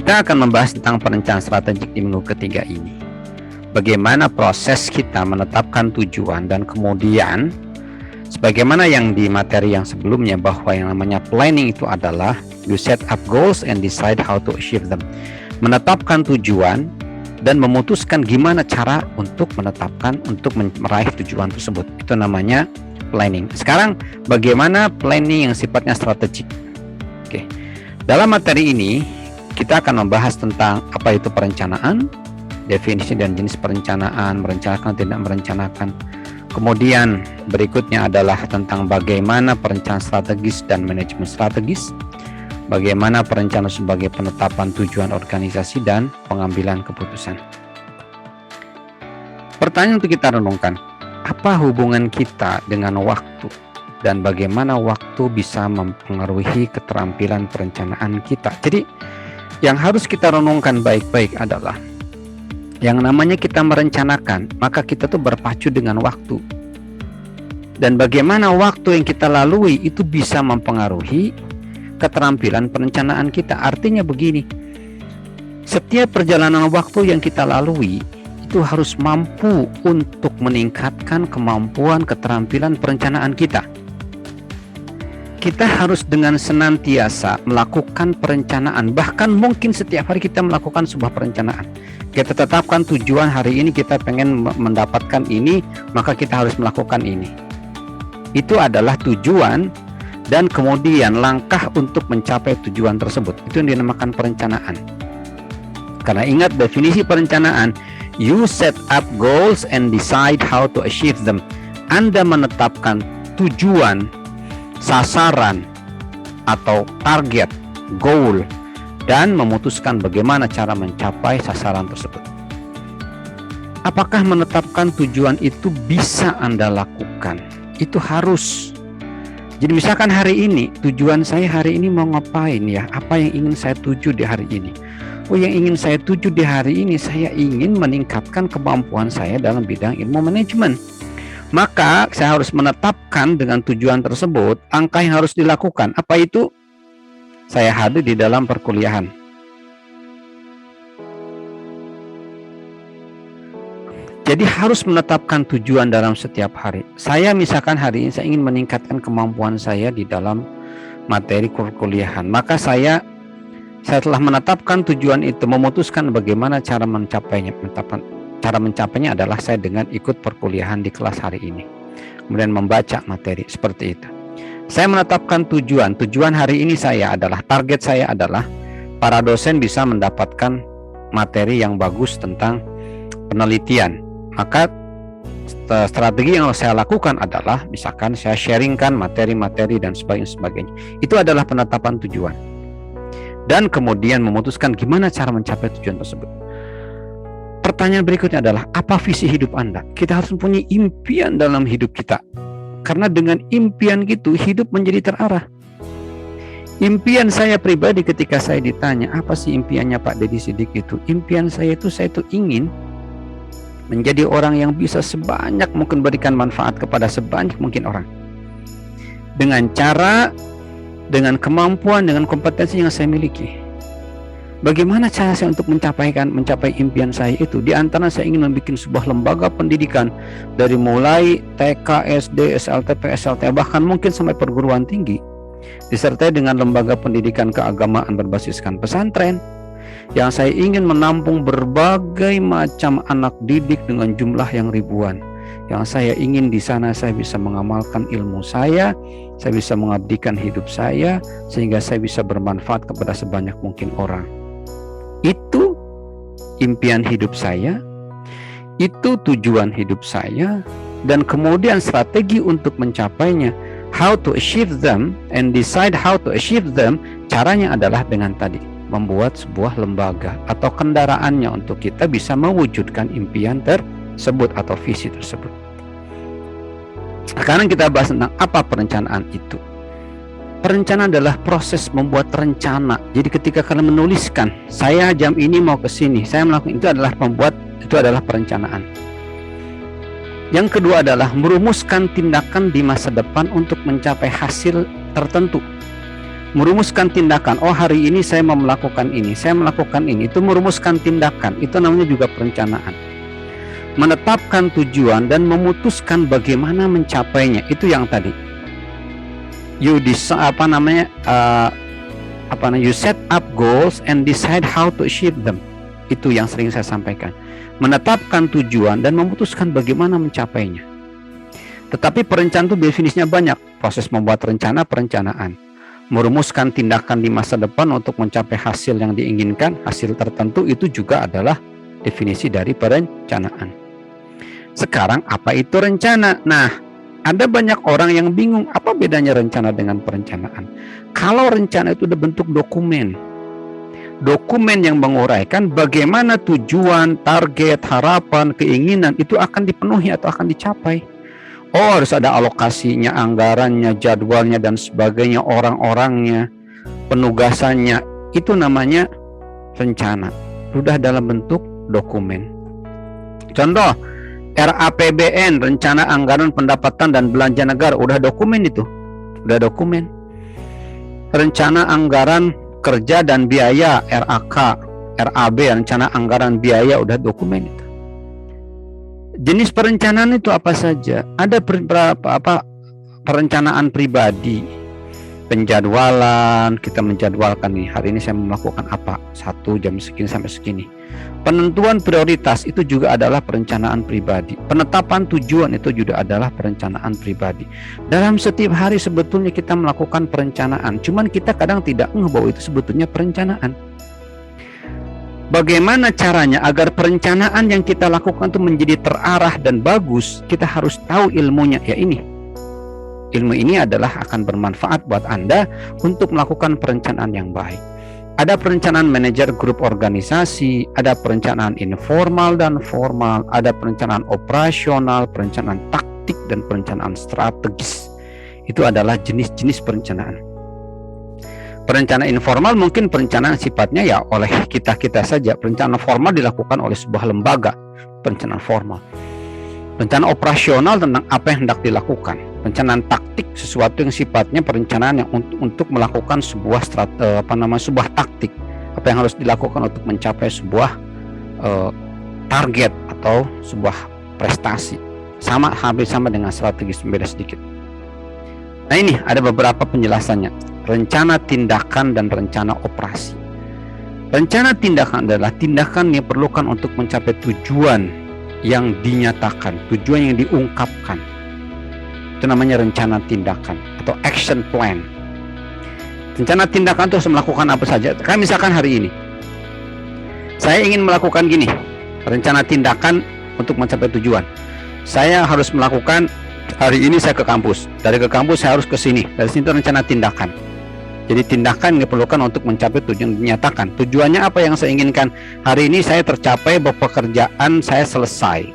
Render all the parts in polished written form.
Kita akan membahas tentang perencanaan strategik di minggu ketiga ini. Bagaimana proses kita menetapkan tujuan dan kemudian sebagaimana yang di materi yang sebelumnya bahwa yang namanya planning itu adalah you set up goals and decide how to achieve them. Menetapkan tujuan dan memutuskan gimana cara untuk meraih tujuan tersebut. Itu namanya planning. Sekarang bagaimana planning yang sifatnya strategik? Oke. Dalam materi ini kita akan membahas tentang apa itu perencanaan, definisi dan jenis perencanaan, merencanakan tidak merencanakan. Kemudian berikutnya adalah tentang bagaimana perencanaan strategis dan manajemen strategis, bagaimana perencanaan sebagai penetapan tujuan organisasi dan pengambilan keputusan. Pertanyaan untuk kita renungkan, apa hubungan kita dengan waktu dan bagaimana waktu bisa mempengaruhi keterampilan perencanaan kita? Jadi yang harus kita renungkan baik-baik adalah yang namanya kita merencanakan, maka kita tuh berpacu dengan waktu. Dan bagaimana waktu yang kita lalui itu bisa mempengaruhi keterampilan perencanaan kita. Artinya begini, setiap perjalanan waktu yang kita lalui itu harus mampu untuk meningkatkan kemampuan keterampilan perencanaan kita. Kita harus dengan senantiasa melakukan perencanaan, bahkan mungkin setiap hari kita melakukan sebuah perencanaan. Kita tetapkan tujuan hari ini, kita pengen mendapatkan ini, maka kita harus melakukan ini. Itu adalah tujuan dan kemudian langkah untuk mencapai tujuan tersebut. Itu yang dinamakan perencanaan. Karena ingat definisi perencanaan, you set up goals and decide how to achieve them. Anda menetapkan tujuan, sasaran atau target, goal, dan memutuskan bagaimana cara mencapai sasaran tersebut. Apakah menetapkan tujuan itu bisa Anda lakukan? Itu harus. Jadi misalkan hari ini, tujuan saya hari ini mau ngapain ya? Apa yang ingin saya tuju di hari ini? Oh, yang ingin saya tuju di hari ini, saya ingin meningkatkan kemampuan saya dalam bidang ilmu manajemen. Maka saya harus menetapkan dengan tujuan tersebut angka yang harus dilakukan. Apa itu? Saya hadir di dalam perkuliahan. Jadi harus menetapkan tujuan dalam setiap hari. Saya misalkan hari ini saya ingin meningkatkan kemampuan saya di dalam materi perkuliahan. Maka saya telah menetapkan tujuan itu, memutuskan bagaimana cara mencapainya. Cara mencapainya adalah saya dengan ikut perkuliahan di kelas hari ini, kemudian membaca materi seperti itu. Saya menetapkan tujuan hari ini saya adalah, target saya adalah para dosen bisa mendapatkan materi yang bagus tentang penelitian. Maka strategi yang saya lakukan adalah misalkan saya sharingkan materi-materi dan sebagainya. Itu adalah penetapan tujuan. Dan kemudian memutuskan gimana cara mencapai tujuan tersebut. Pertanyaan berikutnya adalah, apa visi hidup Anda? Kita harus mempunyai impian dalam hidup kita. Karena dengan impian gitu, hidup menjadi terarah. Impian saya pribadi ketika saya ditanya, apa sih impiannya Pak Deddy Sidik itu? Impian saya itu ingin menjadi orang yang bisa sebanyak mungkin berikan manfaat kepada sebanyak mungkin orang. Dengan cara, dengan kemampuan, dengan kompetensi yang saya miliki. Bagaimana cara saya untuk mencapai impian saya itu? Di antara saya ingin membuat sebuah lembaga pendidikan dari mulai TK, SD, SLTP, SLTA, bahkan mungkin sampai perguruan tinggi, disertai dengan lembaga pendidikan keagamaan berbasiskan pesantren, yang saya ingin menampung berbagai macam anak didik dengan jumlah yang ribuan. Yang saya ingin di sana saya bisa mengamalkan ilmu saya bisa mengabdikan hidup saya, sehingga saya bisa bermanfaat kepada sebanyak mungkin orang. Itu impian hidup saya, itu tujuan hidup saya, dan kemudian strategi untuk mencapainya, how to achieve them and decide how to achieve them. Caranya adalah dengan tadi, membuat sebuah lembaga atau kendaraannya untuk kita bisa mewujudkan impian tersebut atau visi tersebut. Sekarang kita bahas tentang apa perencanaan itu. Perencanaan adalah proses membuat rencana. Jadi ketika kalian menuliskan, saya jam ini mau ke sini, saya melakukan, itu adalah perencanaan. Yang kedua adalah merumuskan tindakan di masa depan untuk mencapai hasil tertentu. Merumuskan tindakan. Oh, hari ini saya mau melakukan ini, saya melakukan ini. Itu merumuskan tindakan. Itu namanya juga perencanaan. Menetapkan tujuan dan memutuskan bagaimana mencapainya. Itu yang tadi. You decide, you set up goals and decide how to achieve them. Itu yang sering saya sampaikan. Menetapkan tujuan dan memutuskan bagaimana mencapainya. Tetapi perencanaan itu definisinya banyak. Proses membuat rencana, perencanaan. Merumuskan tindakan di masa depan untuk mencapai hasil yang diinginkan, hasil tertentu, itu juga adalah definisi dari perencanaan. Sekarang apa itu rencana? Nah, ada banyak orang yang bingung apa bedanya rencana dengan perencanaan. Kalau rencana itu udah bentuk dokumen yang menguraikan bagaimana tujuan, target, harapan, keinginan itu akan dipenuhi atau akan dicapai. Oh, harus ada alokasinya, anggarannya, jadwalnya, dan sebagainya, orang-orangnya, penugasannya. Itu namanya rencana. Sudah dalam bentuk dokumen. Contoh, RAPBN, Rencana Anggaran Pendapatan dan Belanja Negara. Udah dokumen itu. Udah dokumen. Rencana Anggaran Kerja dan Biaya, RAK, RAB, Rencana Anggaran Biaya, udah dokumen itu. Jenis perencanaan itu apa saja? Ada perencanaan pribadi, penjadwalan, kita menjadwalkan nih, hari ini saya melakukan apa, 1 jam segini sampai segini. Penentuan prioritas itu juga adalah perencanaan pribadi. Penetapan tujuan itu juga adalah perencanaan pribadi. Dalam setiap hari sebetulnya kita melakukan perencanaan, cuman kita kadang tidak ngeh bahwa itu sebetulnya perencanaan. Bagaimana caranya agar perencanaan yang kita lakukan itu menjadi terarah dan bagus? Kita harus tahu ilmunya. Ya ini, ilmu ini adalah akan bermanfaat buat Anda untuk melakukan perencanaan yang baik. Ada perencanaan manajer grup organisasi, ada perencanaan informal dan formal, ada perencanaan operasional, perencanaan taktik, dan perencanaan strategis. Itu adalah jenis-jenis perencanaan. Perencanaan informal mungkin perencanaan sifatnya ya oleh kita-kita saja. Perencanaan formal dilakukan oleh sebuah lembaga, perencanaan formal. Perencanaan operasional tentang apa yang hendak dilakukan. Perencanaan taktik sesuatu yang sifatnya perencanaan yang untuk melakukan sebuah sebuah taktik. Apa yang harus dilakukan untuk mencapai sebuah target atau sebuah prestasi. Hampir sama dengan strategis, beda sedikit. Nah, ini ada beberapa penjelasannya. Rencana tindakan dan rencana operasi. Rencana tindakan adalah tindakan yang diperlukan untuk mencapai tujuan yang dinyatakan, tujuan yang diungkapkan. Itu namanya rencana tindakan atau action plan. Rencana tindakan itu harus melakukan apa saja. Kayak misalkan hari ini, saya ingin melakukan gini, rencana tindakan untuk mencapai tujuan. Saya harus melakukan, hari ini saya ke kampus, dari ke kampus saya harus ke sini, dari sini itu rencana tindakan. Jadi tindakan yang diperlukan untuk mencapai tujuan dinyatakan. Tujuannya apa yang saya inginkan? Hari ini saya tercapai bahwa pekerjaan saya selesai.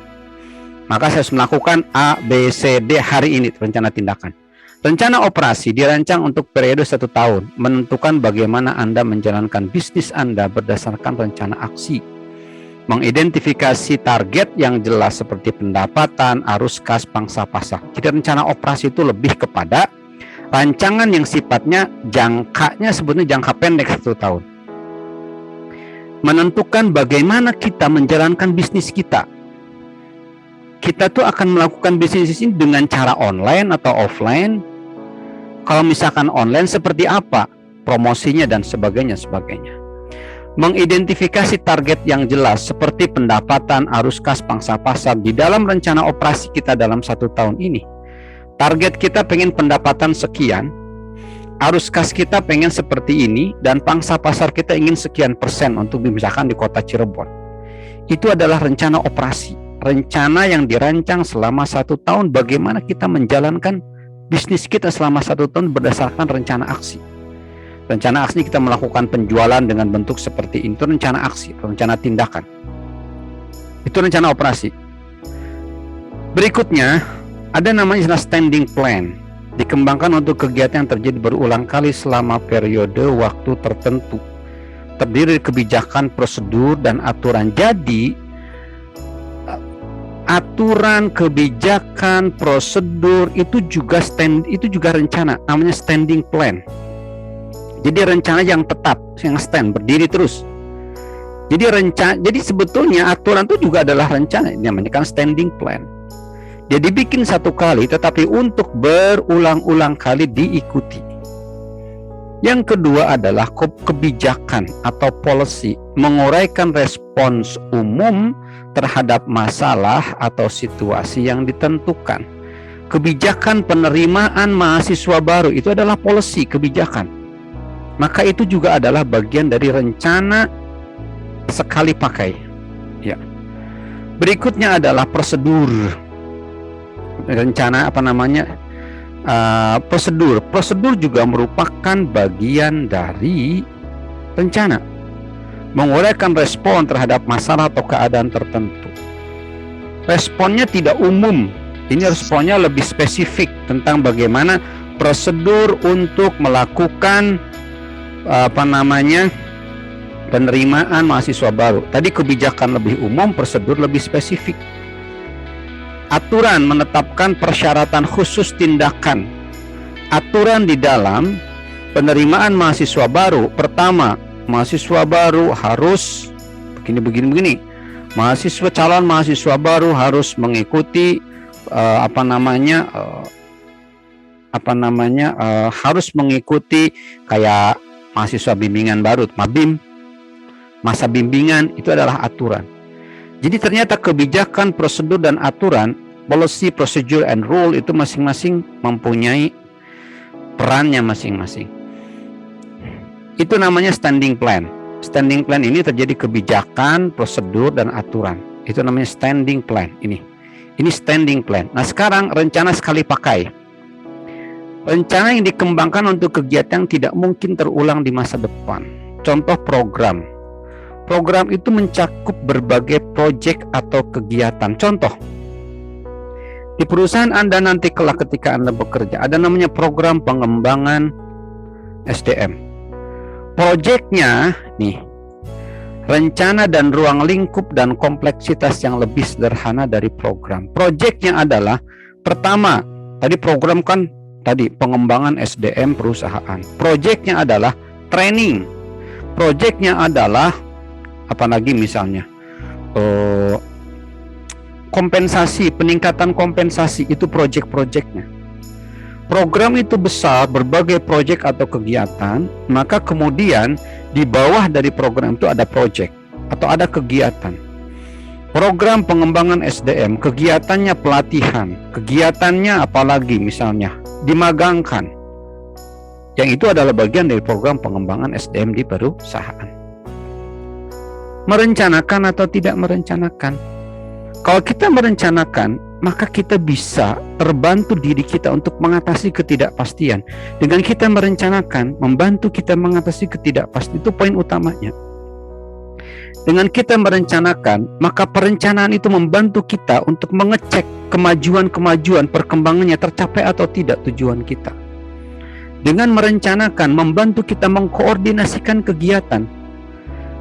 Maka saya harus melakukan A, B, C, D hari ini, rencana tindakan. Rencana operasi dirancang untuk periode 1 tahun, menentukan bagaimana Anda menjalankan bisnis Anda berdasarkan rencana aksi. Mengidentifikasi target yang jelas seperti pendapatan, arus kas, pangsa pasar. Jadi rencana operasi itu lebih kepada rancangan yang sifatnya jangkanya sebetulnya jangka pendek 1 tahun. Menentukan bagaimana kita menjalankan bisnis kita. Kita tuh akan melakukan bisnis ini dengan cara online atau offline. Kalau misalkan online seperti apa? Promosinya dan sebagainya. Mengidentifikasi target yang jelas seperti pendapatan, arus kas, pangsa pasar di dalam rencana operasi kita dalam 1 tahun ini. Target kita pengen pendapatan sekian, arus kas kita pengen seperti ini, dan pangsa pasar kita ingin sekian persen untuk misalkan di kota Cirebon. Itu adalah rencana operasi, rencana yang dirancang selama 1 tahun bagaimana kita menjalankan bisnis kita selama 1 tahun berdasarkan rencana aksi. Rencana aksi kita melakukan penjualan dengan bentuk seperti ini, itu rencana aksi, rencana tindakan. Itu rencana operasi. Berikutnya, ada namanya standing plan, dikembangkan untuk kegiatan yang terjadi berulang kali selama periode waktu tertentu. Terdiri dari kebijakan, prosedur, dan aturan. Jadi, aturan, kebijakan, prosedur itu juga rencana, namanya standing plan. Jadi rencana yang tetap, yang stand, berdiri terus. Jadi sebetulnya aturan itu juga adalah rencana, ini namanya kan standing plan. Dia dibikin satu kali, tetapi untuk berulang-ulang kali diikuti. Yang kedua adalah kebijakan atau policy, menguraikan respons umum terhadap masalah atau situasi yang ditentukan. Kebijakan penerimaan mahasiswa baru itu adalah policy, kebijakan. Maka itu juga adalah bagian dari rencana sekali pakai. Ya. Berikutnya adalah prosedur. Rencana prosedur. Prosedur juga merupakan bagian dari rencana. Menguraikan respon terhadap masalah atau keadaan tertentu. Responnya tidak umum. Ini responnya lebih spesifik tentang bagaimana prosedur untuk melakukan penerimaan mahasiswa baru. Tadi kebijakan lebih umum, prosedur lebih spesifik. Aturan menetapkan persyaratan khusus tindakan. Aturan di dalam penerimaan mahasiswa baru. Pertama, mahasiswa baru harus begini. Calon mahasiswa baru harus mengikuti harus mengikuti kayak mahasiswa bimbingan baru, mabim, masa bimbingan, itu adalah aturan. Jadi ternyata kebijakan, prosedur, dan aturan, policy, procedure, and rule itu masing-masing mempunyai perannya masing-masing. Itu namanya standing plan. Standing plan ini terjadi kebijakan, prosedur, dan aturan. Itu namanya standing plan. Ini standing plan. Nah, sekarang rencana sekali pakai. Rencana yang dikembangkan untuk kegiatan yang tidak mungkin terulang di masa depan. Contoh program. Program itu mencakup berbagai proyek atau kegiatan. Contoh, di perusahaan Anda nanti kelak ketika Anda bekerja, ada namanya program pengembangan SDM. Proyeknya rencana dan ruang lingkup dan kompleksitas yang lebih sederhana dari program. Proyeknya adalah, pertama, tadi program kan pengembangan SDM perusahaan. Proyeknya adalah training. Proyeknya adalah kompensasi, peningkatan kompensasi, itu proyek-proyeknya. Program itu besar, berbagai proyek atau kegiatan, maka kemudian di bawah dari program itu ada proyek atau ada kegiatan. Program pengembangan SDM, kegiatannya pelatihan, kegiatannya apalagi misalnya dimagangkan. Yang itu adalah bagian dari program pengembangan SDM di perusahaan. Merencanakan atau tidak merencanakan. Kalau kita merencanakan, maka kita bisa terbantu diri kita untuk mengatasi ketidakpastian. Dengan kita merencanakan, membantu kita mengatasi ketidakpastian, itu poin utamanya. Dengan kita merencanakan, maka perencanaan itu membantu kita untuk mengecek kemajuan-kemajuan perkembangannya tercapai atau tidak tujuan kita. Dengan merencanakan, membantu kita mengkoordinasikan kegiatan.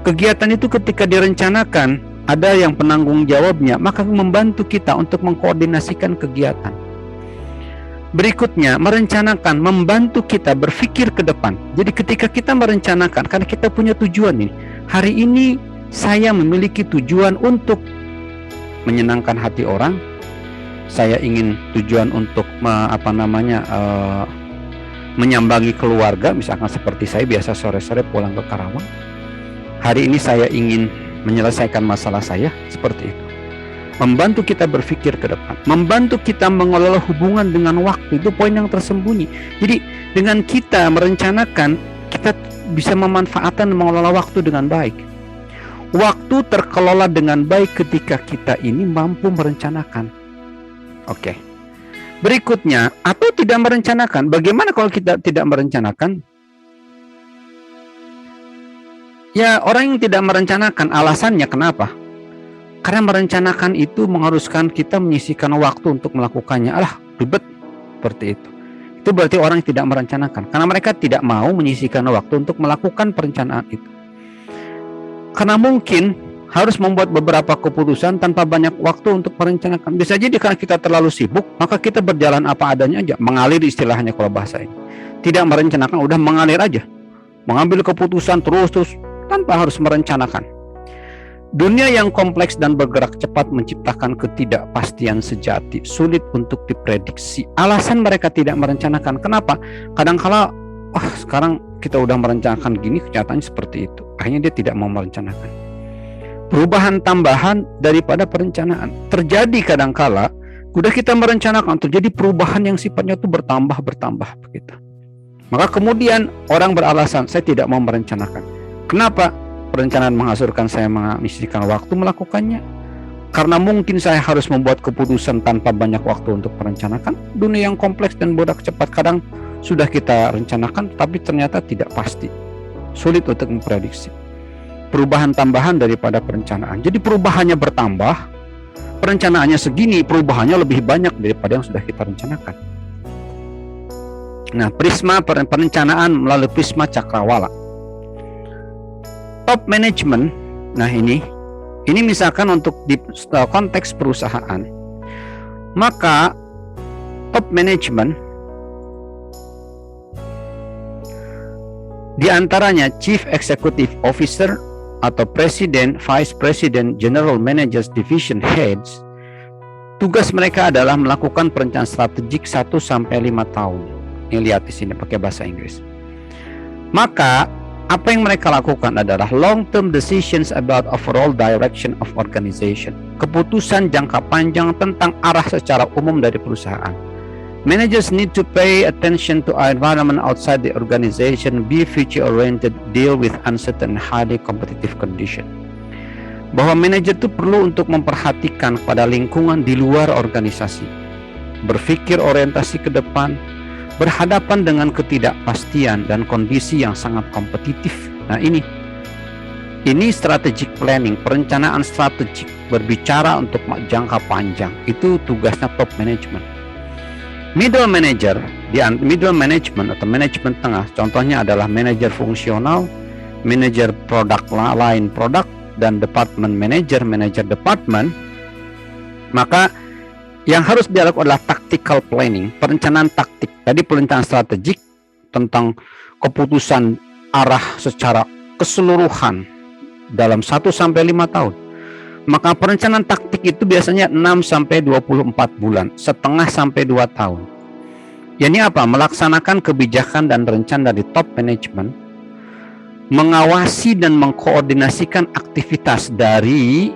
Kegiatan itu ketika direncanakan, ada yang penanggung jawabnya, maka membantu kita untuk mengkoordinasikan kegiatan. Berikutnya, merencanakan membantu kita berpikir ke depan. Jadi ketika kita merencanakan, karena kita punya tujuan nih, hari ini saya memiliki tujuan untuk menyenangkan hati orang, saya ingin tujuan untuk menyambangi keluarga, misalkan seperti saya biasa sore-sore pulang ke Karawang. Hari ini saya ingin menyelesaikan masalah saya, seperti itu. Membantu kita berpikir ke depan, membantu kita mengelola hubungan dengan waktu, itu poin yang tersembunyi. Jadi dengan kita merencanakan, kita bisa memanfaatkan dan mengelola waktu dengan baik. Waktu terkelola dengan baik ketika kita ini mampu merencanakan. Oke. Berikutnya, atau tidak merencanakan. Bagaimana kalau kita tidak merencanakan? Ya, orang yang tidak merencanakan, alasannya kenapa? Karena merencanakan itu mengharuskan kita menyisihkan waktu untuk melakukannya. Alah, ribet, seperti itu. Itu berarti orang yang tidak merencanakan, karena mereka tidak mau menyisihkan waktu untuk melakukan perencanaan itu. Karena mungkin harus membuat beberapa keputusan tanpa banyak waktu untuk merencanakan. Bisa jadi karena kita terlalu sibuk, maka kita berjalan apa adanya aja, mengalir istilahnya kalau bahasa ini. Tidak merencanakan, udah mengalir aja. mengambil keputusan terus tanpa harus merencanakan. Dunia yang kompleks dan bergerak cepat menciptakan ketidakpastian sejati, sulit untuk diprediksi. Alasan mereka tidak merencanakan, kenapa? Kadangkala, sekarang kita udah merencanakan gini, kenyataannya seperti itu. Akhirnya dia tidak mau merencanakan. Perubahan tambahan daripada perencanaan. Terjadi kadangkala, udah kita merencanakan, terjadi perubahan yang sifatnya itu bertambah begitu. Maka kemudian orang beralasan, saya tidak mau merencanakan. Kenapa? Perencanaan menghasilkan saya menyisihkan waktu melakukannya. Karena mungkin saya harus membuat keputusan tanpa banyak waktu untuk merencanakan. Dunia yang kompleks dan bergerak cepat kadang sudah kita rencanakan, tapi ternyata tidak pasti. Sulit untuk memprediksi. Perubahan tambahan daripada perencanaan. Jadi perubahannya bertambah, perencanaannya segini, perubahannya lebih banyak daripada yang sudah kita rencanakan. Nah, prisma perencanaan melalui prisma cakrawala. Top management, nah ini misalkan untuk di konteks perusahaan, maka top management diantaranya Chief Executive Officer atau Presiden, Vice President, General Managers, Division Heads. Tugas mereka adalah melakukan perencanaan strategik 1-5 tahun. Ini lihat di sini pakai bahasa Inggris. Maka apa yang mereka lakukan adalah long-term decisions about overall direction of organization. Keputusan jangka panjang tentang arah secara umum dari perusahaan. Managers need to pay attention to our environment outside the organization, be future-oriented, deal with uncertain, highly competitive condition. Bahwa manajer itu perlu untuk memperhatikan pada lingkungan di luar organisasi. Berpikir orientasi ke depan, berhadapan dengan ketidakpastian dan kondisi yang sangat kompetitif. Nah ini strategic planning, perencanaan strategik, berbicara untuk jangka panjang. Itu tugasnya top management. Middle manager, middle management atau manajemen tengah, contohnya adalah manajer fungsional, manajer produk line produk, dan department manager, manajer department. Maka yang harus dilakukan adalah tactical planning, perencanaan taktik. Tadi perencanaan strategik tentang keputusan arah secara keseluruhan dalam 1-5 tahun. Maka perencanaan taktik itu biasanya 6-24 bulan, setengah sampai 2 tahun. Ini apa? Melaksanakan kebijakan dan rencana dari top management, mengawasi dan mengkoordinasikan aktivitas dari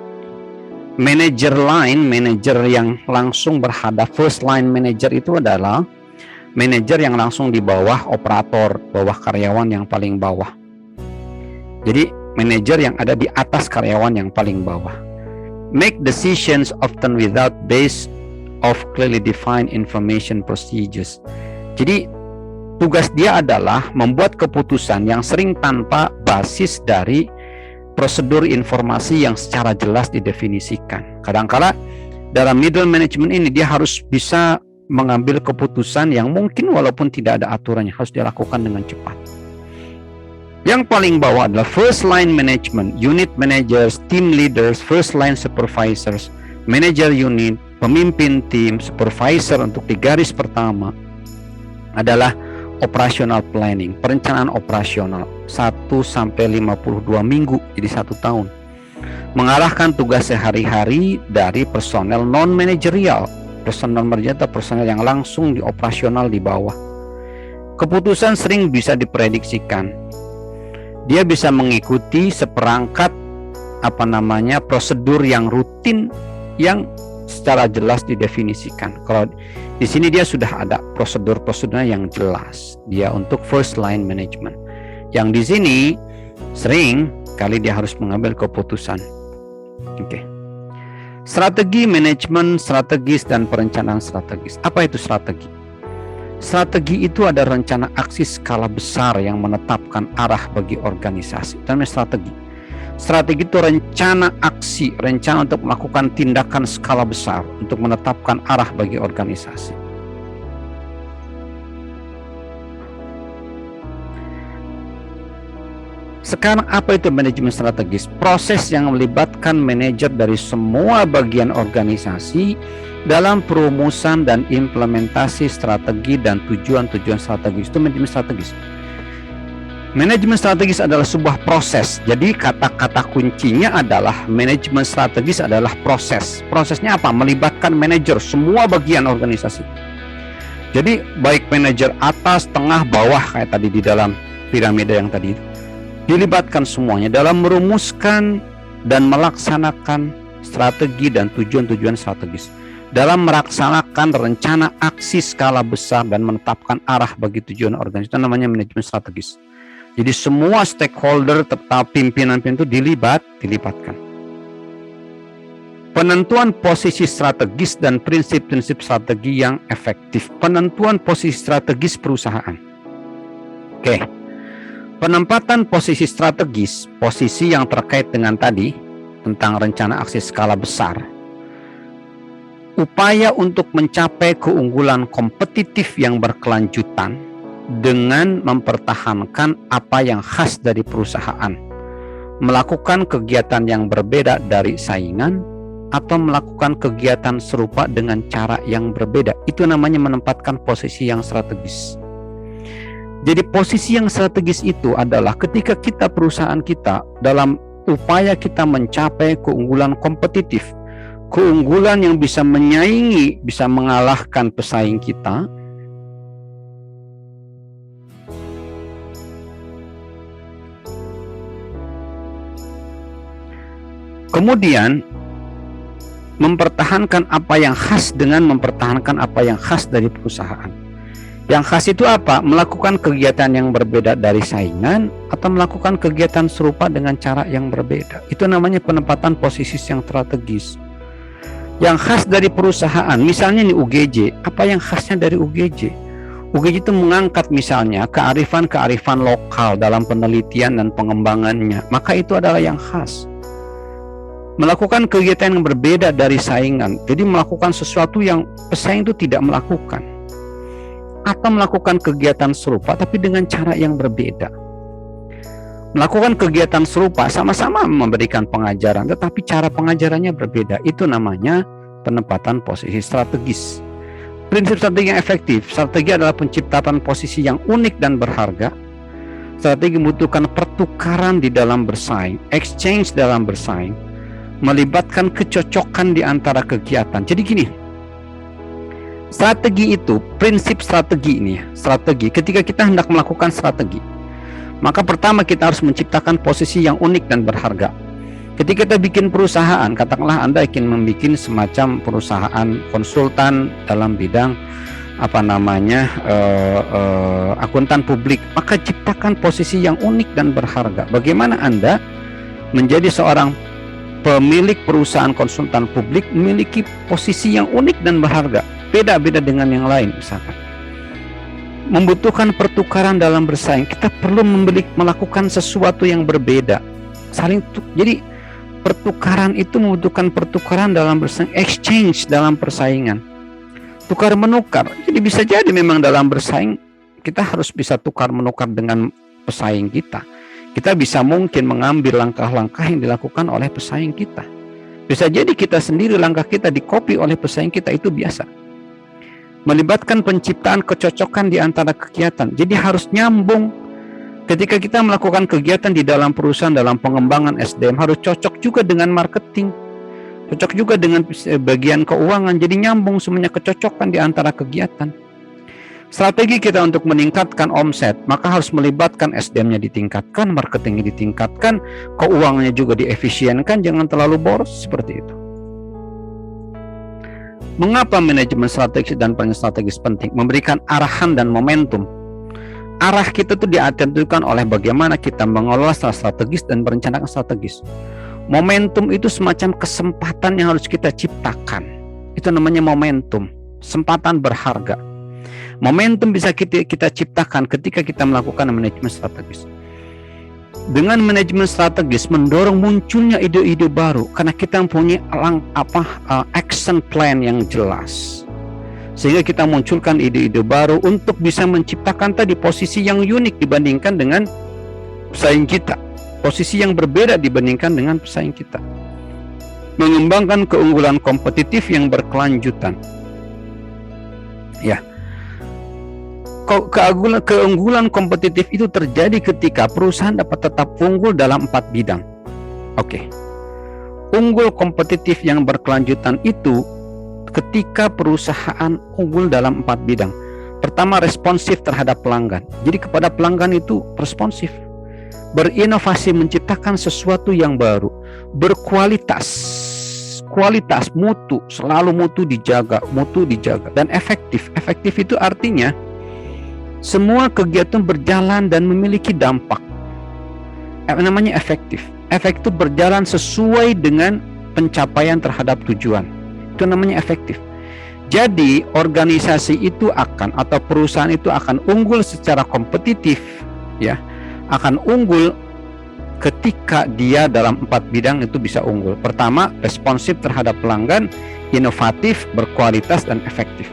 manager line, manager yang langsung berhadap. First line manager itu adalah manajer yang langsung di bawah operator, bawah karyawan yang paling bawah. Jadi manajer yang ada di atas karyawan yang paling bawah. Make decisions often without base of clearly defined information procedures. Jadi tugas dia adalah membuat keputusan yang sering tanpa basis dari prosedur informasi yang secara jelas didefinisikan. Kadang-kala dalam middle management ini dia harus bisa mengambil keputusan yang mungkin walaupun tidak ada aturannya harus dilakukan dengan cepat. Yang paling bawah adalah first line management, unit managers, team leaders, first line supervisors, manager unit, pemimpin tim, supervisor untuk di garis pertama adalah operational planning, perencanaan operasional 1-52 minggu jadi 1 tahun. Mengarahkan tugas sehari-hari dari personel non-manajerial, personel manajerial atau personel yang langsung di operasional di bawah. Keputusan sering bisa diprediksikan. Dia bisa mengikuti seperangkat prosedur yang rutin yang secara jelas didefinisikan. Kalau di sini dia sudah ada prosedur-prosedurnya yang jelas. Dia untuk first line management. Yang di sini sering kali dia harus mengambil keputusan. Oke. Strategi manajemen strategis dan perencanaan strategis. Apa itu strategi? Strategi itu ada rencana aksi skala besar yang menetapkan arah bagi organisasi. Itu namanya strategi. Strategi itu rencana aksi, rencana untuk melakukan tindakan skala besar untuk menetapkan arah bagi organisasi. Sekarang apa itu manajemen strategis? Proses yang melibatkan manajer dari semua bagian organisasi dalam perumusan dan implementasi strategi dan tujuan-tujuan strategis. Itu manajemen strategis. Manajemen strategis adalah sebuah proses. Jadi kata-kata kuncinya adalah manajemen strategis adalah proses. Prosesnya apa? Melibatkan manajer semua bagian organisasi. Jadi baik manajer atas, tengah, bawah kayak tadi di dalam piramida yang tadi itu. Dilibatkan semuanya dalam merumuskan dan melaksanakan strategi dan tujuan-tujuan strategis. Dalam melaksanakan rencana aksi skala besar dan menetapkan arah bagi tujuan organisasi. Itu namanya manajemen strategis. Jadi semua stakeholder tetap pimpinan itu dilibatkan. Penentuan posisi strategis dan prinsip-prinsip strategi yang efektif. Penentuan posisi strategis perusahaan. Oke. Penempatan posisi strategis, posisi yang terkait dengan tadi tentang rencana aksi skala besar. Upaya untuk mencapai keunggulan kompetitif yang berkelanjutan dengan mempertahankan apa yang khas dari perusahaan, melakukan kegiatan yang berbeda dari saingan, atau melakukan kegiatan serupa dengan cara yang berbeda. Itu namanya menempatkan posisi yang strategis. Jadi posisi yang strategis itu adalah ketika kita perusahaan kita dalam upaya kita mencapai keunggulan kompetitif, keunggulan yang bisa menyaingi, bisa mengalahkan pesaing kita. Kemudian mempertahankan apa yang khas dengan mempertahankan apa yang khas dari perusahaan. Yang khas itu apa? Melakukan kegiatan yang berbeda dari saingan atau melakukan kegiatan serupa dengan cara yang berbeda. Itu namanya penempatan posisi yang strategis. Yang khas dari perusahaan, misalnya nih UGJ, apa yang khasnya dari UGJ? UGJ itu mengangkat misalnya kearifan-kearifan lokal dalam penelitian dan pengembangannya, maka itu adalah yang khas. Melakukan kegiatan yang berbeda dari saingan, jadi melakukan sesuatu yang pesaing itu tidak melakukan, atau melakukan kegiatan serupa tapi dengan cara yang berbeda. Melakukan kegiatan serupa sama-sama memberikan pengajaran, tetapi cara pengajarannya berbeda. Itu namanya penempatan posisi strategis. Prinsip strategi yang efektif. Strategi adalah penciptaan posisi yang unik dan berharga. Strategi membutuhkan pertukaran di dalam bersaing, exchange dalam bersaing, melibatkan kecocokan di antara kegiatan. Jadi gini, strategi itu, prinsip strategi ini, strategi, ketika kita hendak melakukan strategi, maka pertama kita harus menciptakan posisi yang unik dan berharga. Ketika kita bikin perusahaan, katakanlah Anda ingin membuat semacam perusahaan konsultan dalam bidang akuntan publik, maka ciptakan posisi yang unik dan berharga. Bagaimana Anda menjadi seorang pemilik perusahaan konsultan publik memiliki posisi yang unik dan berharga, beda-beda dengan yang lain. Misalkan membutuhkan pertukaran dalam bersaing, kita perlu melakukan sesuatu yang berbeda, jadi pertukaran itu membutuhkan pertukaran dalam bersaing, exchange dalam persaingan, tukar menukar. Jadi bisa jadi memang dalam bersaing kita harus bisa tukar menukar dengan pesaing kita. Kita bisa mungkin mengambil langkah-langkah yang dilakukan oleh pesaing kita. Bisa jadi kita sendiri langkah kita dikopi oleh pesaing kita, itu biasa. Melibatkan penciptaan kecocokan di antara kegiatan. Jadi harus nyambung. Ketika kita melakukan kegiatan di dalam perusahaan, dalam pengembangan SDM, harus cocok juga dengan marketing. Cocok juga dengan bagian keuangan. Jadi nyambung semuanya, kecocokan di antara kegiatan. Strategi kita untuk meningkatkan omset, maka harus melibatkan SDM-nya ditingkatkan, marketingnya ditingkatkan, keuangannya juga diefisienkan, jangan terlalu boros seperti itu. Mengapa manajemen strategis dan planning strategis penting? Memberikan arahan dan momentum. Arah kita itu ditentukan oleh bagaimana kita mengelola secara strategis dan merencanakan strategis. Momentum itu semacam kesempatan yang harus kita ciptakan. Itu namanya momentum, kesempatan berharga. Momentum bisa kita ciptakan ketika kita melakukan manajemen strategis. Dengan manajemen strategis mendorong munculnya ide-ide baru karena kita mempunyai action plan yang jelas. Sehingga kita munculkan ide-ide baru untuk bisa menciptakan tadi posisi yang unik dibandingkan dengan pesaing kita. Posisi yang berbeda dibandingkan dengan pesaing kita. Mengembangkan keunggulan kompetitif yang berkelanjutan. Ya. keunggulan kompetitif itu terjadi ketika perusahaan dapat tetap unggul dalam 4 bidang. Oke. Unggul kompetitif yang berkelanjutan itu ketika perusahaan unggul dalam 4 bidang. Pertama, responsif terhadap pelanggan. Jadi kepada pelanggan itu responsif. Berinovasi, menciptakan sesuatu yang baru, berkualitas, kualitas, mutu, selalu mutu dijaga, dan efektif. Efektif itu artinya semua kegiatan berjalan dan memiliki dampak. Namanya efektif. Efektif berjalan sesuai dengan pencapaian terhadap tujuan. Itu namanya efektif. Jadi organisasi itu atau perusahaan itu akan unggul secara kompetitif, ya, akan unggul ketika dia dalam 4 bidang itu bisa unggul. Pertama, responsif terhadap pelanggan, inovatif, berkualitas, dan efektif.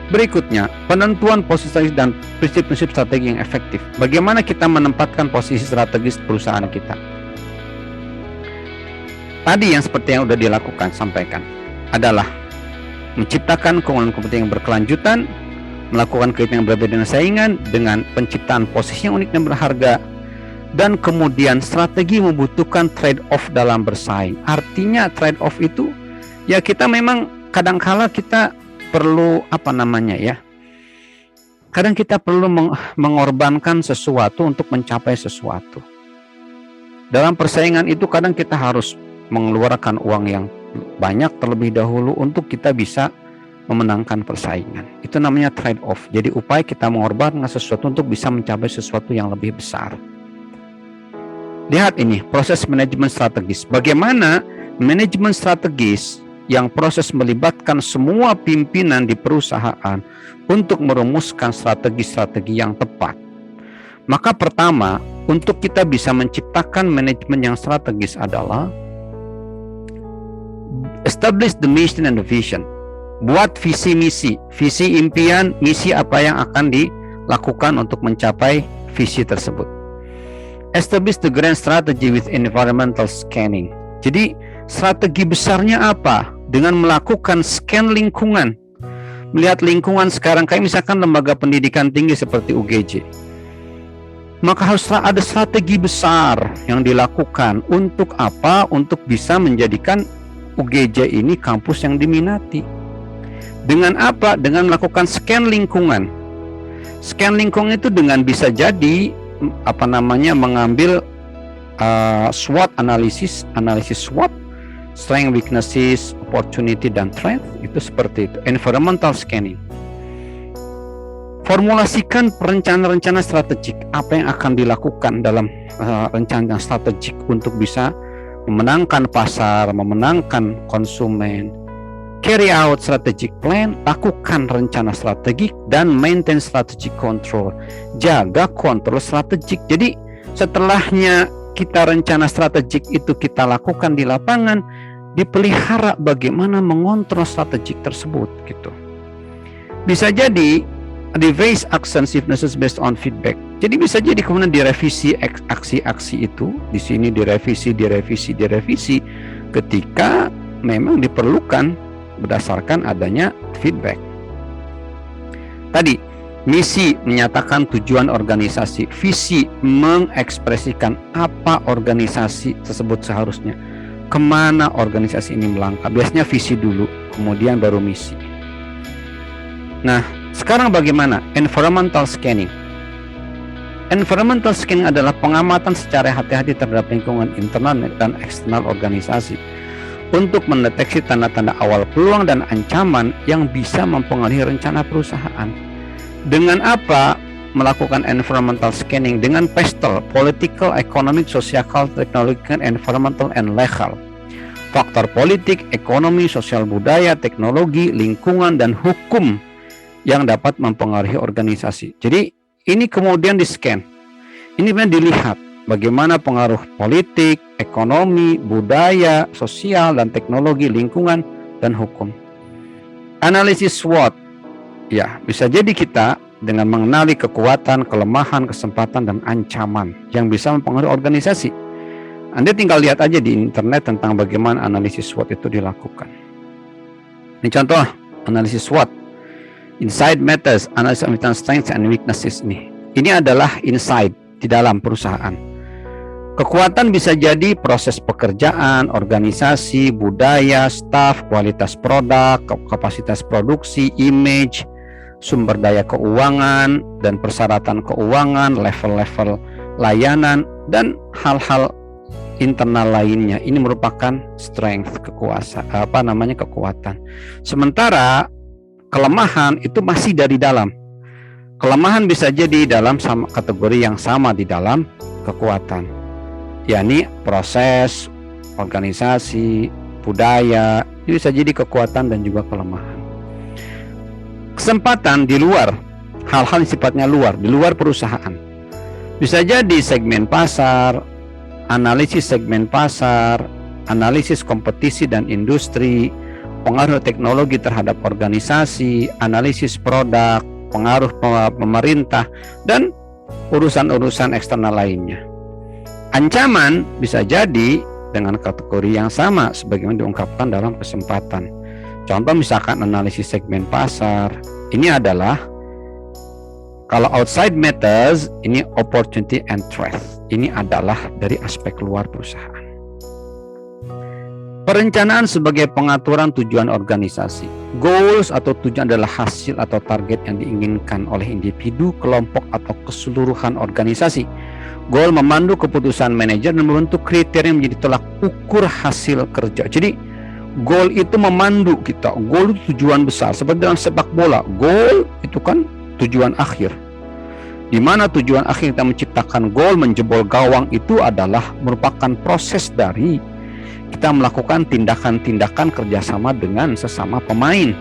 Berikutnya, penentuan posisi dan prinsip-prinsip strategi yang efektif. Bagaimana kita menempatkan posisi strategis perusahaan kita? Tadi yang seperti yang sudah dilakukan, sampaikan, adalah menciptakan keunggulan kompetitif yang berkelanjutan, melakukan kegiatan yang berbeda dengan saingan dengan penciptaan posisi yang unik dan berharga, dan kemudian strategi membutuhkan trade-off dalam bersaing. Artinya trade-off itu ya kita memang kadangkala kita perlu kadang kita perlu mengorbankan sesuatu untuk mencapai sesuatu. Dalam persaingan itu kadang kita harus mengeluarkan uang yang banyak terlebih dahulu untuk kita bisa memenangkan persaingan. Itu namanya trade-off. Jadi upaya kita mengorbankan sesuatu untuk bisa mencapai sesuatu yang lebih besar. Lihat ini, proses manajemen strategis. Bagaimana manajemen strategis yang proses melibatkan semua pimpinan di perusahaan untuk merumuskan strategi-strategi yang tepat. Maka pertama, untuk kita bisa menciptakan manajemen yang strategis adalah establish the mission and the vision. Buat visi misi, visi impian, misi apa yang akan dilakukan untuk mencapai visi tersebut. Establish the grand strategy with environmental scanning. Jadi strategi besarnya apa? Dengan melakukan scan lingkungan. Melihat lingkungan sekarang, kayak misalkan lembaga pendidikan tinggi seperti UGJ. Maka harus ada strategi besar yang dilakukan. Untuk apa? Untuk bisa menjadikan UGJ ini kampus yang diminati. Dengan apa? Dengan melakukan scan lingkungan. Scan lingkungan itu dengan bisa jadi mengambil SWOT analisis SWOT, strength, weaknesses, opportunity, dan threat. Itu seperti itu. Environmental scanning. Formulasikan rencana-rencana strategik. Apa yang akan dilakukan dalam rencana strategik untuk bisa memenangkan pasar, memenangkan konsumen. Carry out strategic plan, lakukan rencana strategik, dan maintain strategic control. Jaga kontrol strategik. Jadi setelahnya kita rencana strategik itu kita lakukan di lapangan, dipelihara bagaimana mengontrol strategik tersebut gitu. Bisa jadi device actions if necessary based on feedback. Jadi bisa jadi kemudian direvisi aksi-aksi itu, di sini direvisi ketika memang diperlukan berdasarkan adanya feedback. Tadi, misi menyatakan tujuan organisasi, visi mengekspresikan apa organisasi tersebut seharusnya, kemana organisasi ini melangkah. Biasanya visi dulu, kemudian baru misi. Nah, sekarang bagaimana? Environmental scanning. Environmental scanning adalah pengamatan secara hati-hati terhadap lingkungan internal dan eksternal organisasi untuk mendeteksi tanda-tanda awal peluang dan ancaman yang bisa mempengaruhi rencana perusahaan. Dengan apa melakukan environmental scanning? Dengan PESTEL, Political, Economic, Social, Technological, Environmental, and Legal. Faktor politik, ekonomi, sosial, budaya, teknologi, lingkungan, dan hukum yang dapat mempengaruhi organisasi. Jadi ini kemudian di-scan. Ini benar dilihat bagaimana pengaruh politik, ekonomi, budaya, sosial, dan teknologi, lingkungan, dan hukum. Analisis SWOT. Ya, bisa jadi kita dengan mengenali kekuatan, kelemahan, kesempatan, dan ancaman yang bisa mempengaruhi organisasi. Anda tinggal lihat aja di internet tentang bagaimana analisis SWOT itu dilakukan. Ini contoh analisis SWOT. Inside matters, analysis of strengths and weaknesses nih. Ini adalah inside di dalam perusahaan. Kekuatan bisa jadi proses pekerjaan, organisasi, budaya, staff, kualitas produk, kapasitas produksi, image, sumber daya keuangan, dan persyaratan keuangan, level-level layanan, dan hal-hal internal lainnya. Ini merupakan strength, kekuatan. Sementara kelemahan itu masih dari dalam. Kelemahan bisa jadi dalam kategori yang sama di dalam kekuatan, yakni proses, organisasi, budaya. Itu bisa jadi kekuatan dan juga kelemahan. Kesempatan di luar, hal-hal yang sifatnya luar, di luar perusahaan. Bisa jadi segmen pasar, analisis segmen pasar, analisis kompetisi dan industri, pengaruh teknologi terhadap organisasi, analisis produk, pengaruh pemerintah, dan urusan-urusan eksternal lainnya. Ancaman bisa jadi dengan kategori yang sama sebagaimana diungkapkan dalam kesempatan. Contoh misalkan analisis segmen pasar, ini adalah kalau outside matters, ini opportunity and threat. Ini adalah dari aspek luar perusahaan. Perencanaan sebagai pengaturan tujuan organisasi. Goals atau tujuan adalah hasil atau target yang diinginkan oleh individu, kelompok, atau keseluruhan organisasi. Goal memandu keputusan manajer dan membentuk kriteria yang menjadi tolak ukur hasil kerja. Jadi goal itu memandu kita. Goal itu tujuan besar. Seperti dalam sepak bola, goal itu kan tujuan akhir. Di mana tujuan akhir kita menciptakan gol, menjebol gawang, itu adalah merupakan proses dari kita melakukan tindakan-tindakan kerjasama dengan sesama pemain.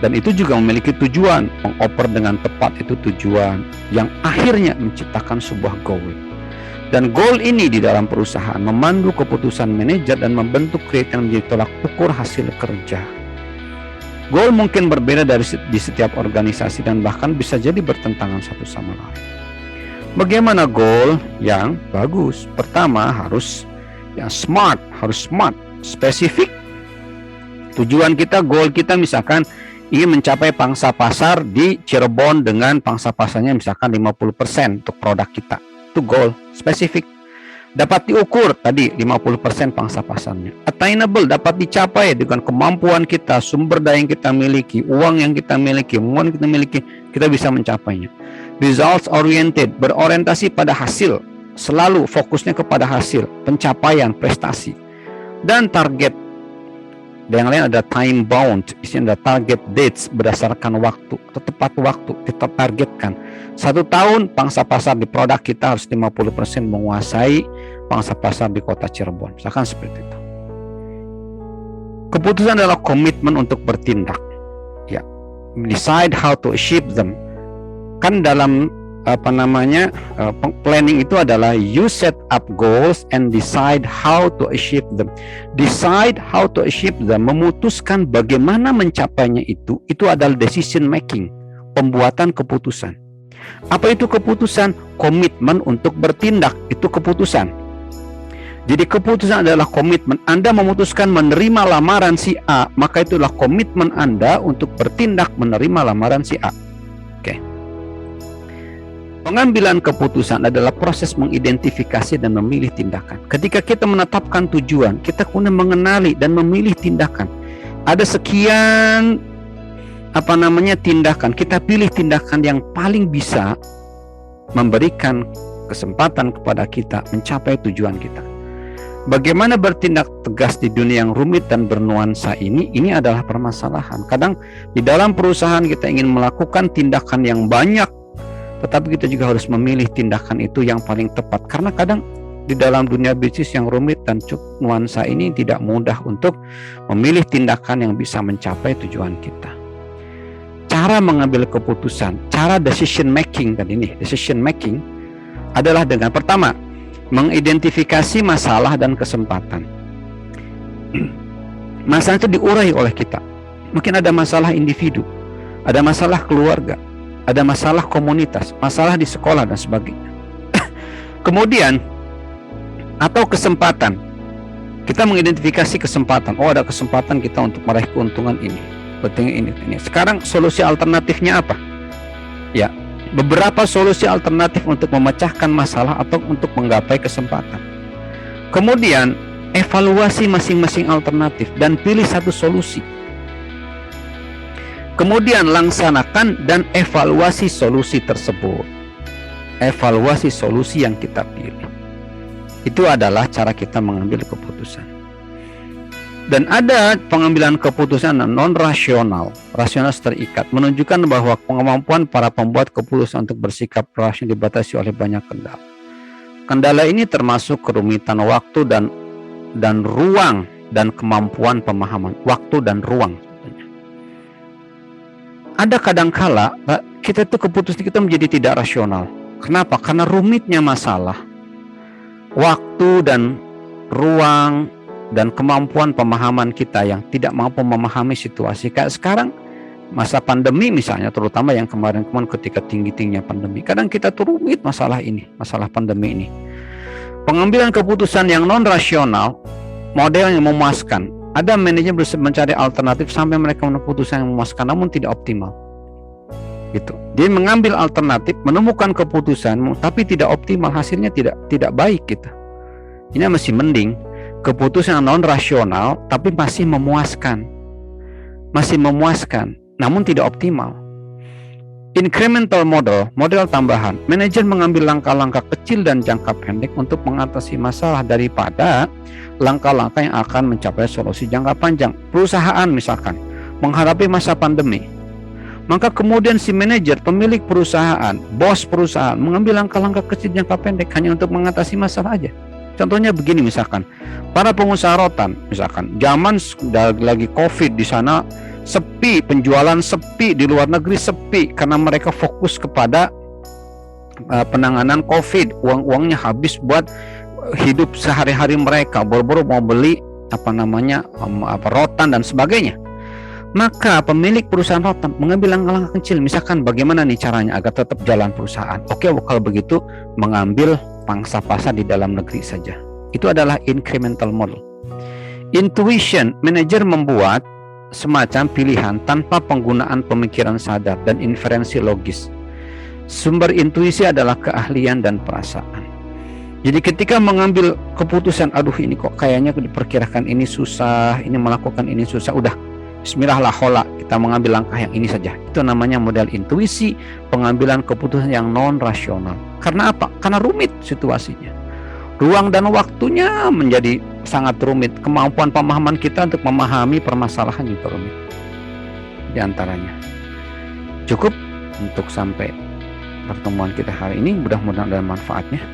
Dan itu juga memiliki tujuan, mengoper dengan tepat itu tujuan yang akhirnya menciptakan sebuah gol. Dan gol ini di dalam perusahaan memandu keputusan manajer dan membentuk kriteria menjadi tolak ukur hasil kerja. Goal mungkin berbeda di setiap organisasi dan bahkan bisa jadi bertentangan satu sama lain. Bagaimana goal yang bagus? Pertama harus yang smart, spesifik. Tujuan kita, goal kita misalkan ingin mencapai pangsa pasar di Cirebon dengan pangsa pasarnya misalkan 50% untuk produk kita. Itu goal, spesifik. Dapat diukur tadi 50% pangsa pasarnya. Attainable, dapat dicapai dengan kemampuan kita, sumber daya yang kita miliki, uang yang kita miliki, uang yang kita miliki, kita bisa mencapainya. Results oriented, berorientasi pada hasil, selalu fokusnya kepada hasil, pencapaian, prestasi. Dan target. Dan yang lain ada time bound, isinya ada target dates berdasarkan waktu, atau tepat waktu kita targetkan. 1 tahun pangsa pasar di produk kita harus 50% menguasai pangsa pasar di kota Cirebon. Misalkan seperti itu. Keputusan adalah komitmen untuk bertindak. Ya, decide how to achieve them. Kan dalam planning itu adalah you set up goals and decide how to achieve them. Decide how to achieve them, memutuskan bagaimana mencapainya itu adalah decision making, pembuatan keputusan. Apa itu keputusan? Komitmen untuk bertindak, itu keputusan. Jadi keputusan adalah komitmen. Anda memutuskan menerima lamaran si A, maka itulah komitmen Anda untuk bertindak menerima lamaran si A. Oke. Pengambilan keputusan adalah proses mengidentifikasi dan memilih tindakan. Ketika kita menetapkan tujuan, kita kemudian mengenali dan memilih tindakan. Ada sekian tindakan. Kita pilih tindakan yang paling bisa memberikan kesempatan kepada kita mencapai tujuan kita. Bagaimana bertindak tegas di dunia yang rumit dan bernuansa ini adalah permasalahan. Kadang di dalam perusahaan kita ingin melakukan tindakan yang banyak, tetapi kita juga harus memilih tindakan itu yang paling tepat. Karena kadang di dalam dunia bisnis yang rumit dan nuansa ini tidak mudah untuk memilih tindakan yang bisa mencapai tujuan kita. Cara mengambil keputusan, cara decision making adalah dengan pertama, mengidentifikasi masalah dan kesempatan. Masalah itu diurai oleh kita. Mungkin ada masalah individu, ada masalah keluarga, ada masalah komunitas, masalah di sekolah dan sebagainya. Kemudian atau kesempatan, kita mengidentifikasi kesempatan. Oh, ada kesempatan kita untuk meraih keuntungan ini. Penting ini. Sekarang solusi alternatifnya apa? Ya, beberapa solusi alternatif untuk memecahkan masalah atau untuk menggapai kesempatan. Kemudian evaluasi masing-masing alternatif dan pilih satu solusi. Kemudian laksanakan dan evaluasi solusi tersebut. Evaluasi solusi yang kita pilih. Itu adalah cara kita mengambil keputusan. Dan ada pengambilan keputusan non-rasional, rasional terikat, menunjukkan bahwa kemampuan para pembuat keputusan untuk bersikap rasional dibatasi oleh banyak kendala. Kendala ini termasuk kerumitan waktu dan ruang dan kemampuan pemahaman waktu dan ruang. Ada kadangkala kita itu keputusan kita menjadi tidak rasional. Kenapa? Karena rumitnya masalah, waktu dan ruang dan kemampuan pemahaman kita yang tidak mampu memahami situasi. Kayak sekarang masa pandemi misalnya, terutama yang kemarin-kemarin ketika tinggi-tingginya pandemi, kadang kita tuh rumit masalah ini, masalah pandemi ini. Pengambilan keputusan yang non rasional, model yang memuaskan. Ada manajer mencari alternatif sampai mereka menemukan keputusan yang memuaskan namun tidak optimal. Gitu. Dia mengambil alternatif, menemukan keputusan tapi tidak optimal, hasilnya tidak baik gitu. Ini masih mending keputusan non rasional tapi masih memuaskan. Namun tidak optimal. Incremental model tambahan. Manajer mengambil langkah-langkah kecil dan jangka pendek untuk mengatasi masalah daripada langkah-langkah yang akan mencapai solusi jangka panjang. Perusahaan misalkan menghadapi masa pandemi, maka kemudian si manajer, pemilik perusahaan, bos perusahaan mengambil langkah-langkah kecil jangka pendek hanya untuk mengatasi masalah aja. Contohnya begini, misalkan para pengusaha rotan, misalkan zaman lagi COVID di sana sepi, penjualan sepi, di luar negeri sepi karena mereka fokus kepada penanganan COVID. Uangnya habis buat hidup sehari-hari mereka, boro-boro mau beli rotan dan sebagainya. Maka pemilik perusahaan rotan mengambil langkah-langkah kecil, misalkan bagaimana nih caranya agar tetap jalan perusahaan. Oke, kalau begitu mengambil pangsa pasar di dalam negeri saja. Itu adalah incremental model. Intuition, manajer membuat semacam pilihan tanpa penggunaan pemikiran sadar dan inferensi logis. Sumber intuisi adalah keahlian dan perasaan. Jadi ketika mengambil keputusan, aduh ini kok kayaknya diperkirakan ini susah, ini melakukan ini susah, udah bismillah lah hola, kita mengambil langkah yang ini saja. Itu namanya model intuisi, pengambilan keputusan yang non rasional. Karena apa? Karena rumit situasinya. Ruang dan waktunya menjadi sangat rumit. Kemampuan pemahaman kita untuk memahami permasalahan juga rumit. Di antaranya. Cukup untuk sampai pertemuan kita hari ini. Mudah-mudahan ada manfaatnya.